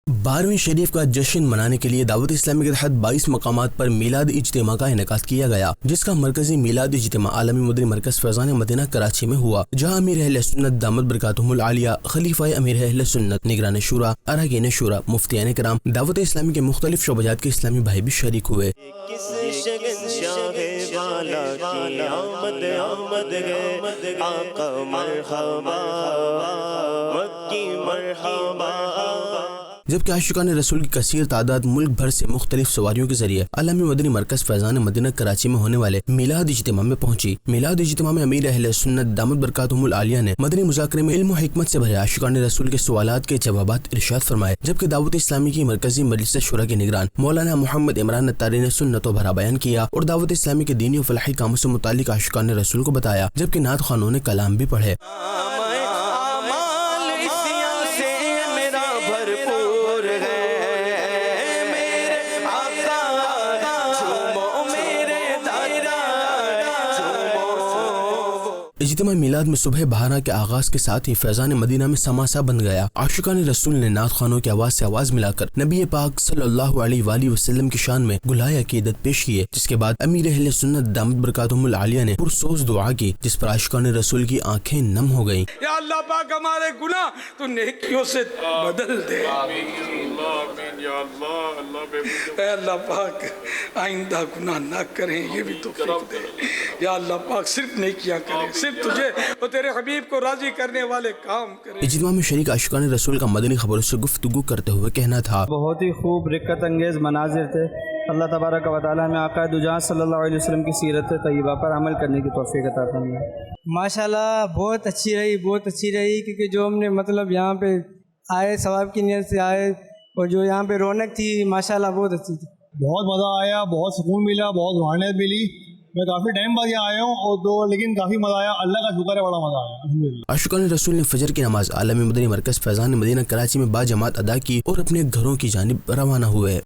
12ویں شریف کا جشن منانے کے لیے دعوت اسلامی کے تحت 22 مقامات پر میلاد اجتماع کا انعقاد کیا گیا، جس کا مرکزی میلاد اجتماع عالمی مدنی مرکز فیضان مدینہ کراچی میں ہوا، جہاں امیر اہل سنت دامت برکاتہم العالیہ، خلیفہ امیر اہل سنت، نگران شورا، اراکین شورا، مفتیان کرام، دعوت اسلامی کے مختلف شعبات کے اسلامی بھائی بھی شریک ہوئے۔ جبکہ عاشقان رسول کی کثیر تعداد ملک بھر سے مختلف سواریوں کے ذریعے عالمی مدنی مرکز فیضان مدینہ کراچی میں ہونے والے میلاد اجتماع میں پہنچی۔ میلاد اجتماع میں امیر اہل سنت دامت برکاتہم العالیہ نے مدنی مذاکرے میں علم و حکمت سے بھرے عاشقان رسول کے سوالات کے جوابات ارشاد فرمائے، جبکہ دعوت اسلامی کی مرکزی مجلس شورا کے نگران مولانا محمد عمران اتاری نے سنت و بھرا بیان کیا اور دعوت اسلامی کے دینی و فلاحی کاموں سے متعلق عاشقان رسول کو بتایا، جبکہ نعت خوانوں نے کلام بھی پڑھے۔ اجتماع میلاد میں صبح بہارا کے آغاز کے ساتھ ہی فیضان مدینہ میں سماسا بن گیا۔ عاشقان رسول نے نعت خوانوں کی آواز سے آواز ملا کر نبی پاک صلی اللہ علیہ وآلہ وسلم کی شان میں گلہائے عقیدت پیش کیے، جس کے بعد امیر اہل سنت دامت برکاتہم العالیہ نے پرسوز دعا کی، جس پر عاشقان رسول کی آنکھیں نم ہو گئیں۔ یا اللہ پاک ہمارے گناہ تو نیکیوں سے بدل دے، اے اللہ پاک آئندہ گناہ نہ کریں یہ بھی توفیق دے، یا اللہ پاک صرف نیکیاں کریں، صرف تجھے اور تیرے حبیب کو راضی کرنے والے کام کریں۔ اجتماع میں شریک عاشقان رسول کا مدنی خبروں سے گفتگو کرتے ہوئے کہنا تھا، بہت ہی خوب رقت انگیز مناظر تھے۔ اللہ تبارک و تعالی ہمیں آقا دوجہاں صلی اللہ علیہ وسلم کی سیرت طیبہ پر عمل کرنے کی توفیق عطا فرمائے۔ ماشاءاللہ بہت اچھی رہی کیونکہ جو ہم نے مطلب یہاں پہ آئے ثواب کی نیت سے آئے، اور جو یہاں پہ رونق تھی ماشاءاللہ بہت اچھی تھی۔ بہت مزہ آیا، بہت سکون ملا، بہت روحانیت ملی۔ میں کافی ٹائم بعد یہاں آیا ہوں لیکن کافی مزہ آیا، اللہ کا شکر ہے، بڑا مزہ آیا الحمدللہ۔ عاشقان رسول نے فجر کی نماز عالمی مدنی مرکز فیضان مدینہ کراچی میں باجماعت ادا کی اور اپنے گھروں کی جانب روانہ ہوئے۔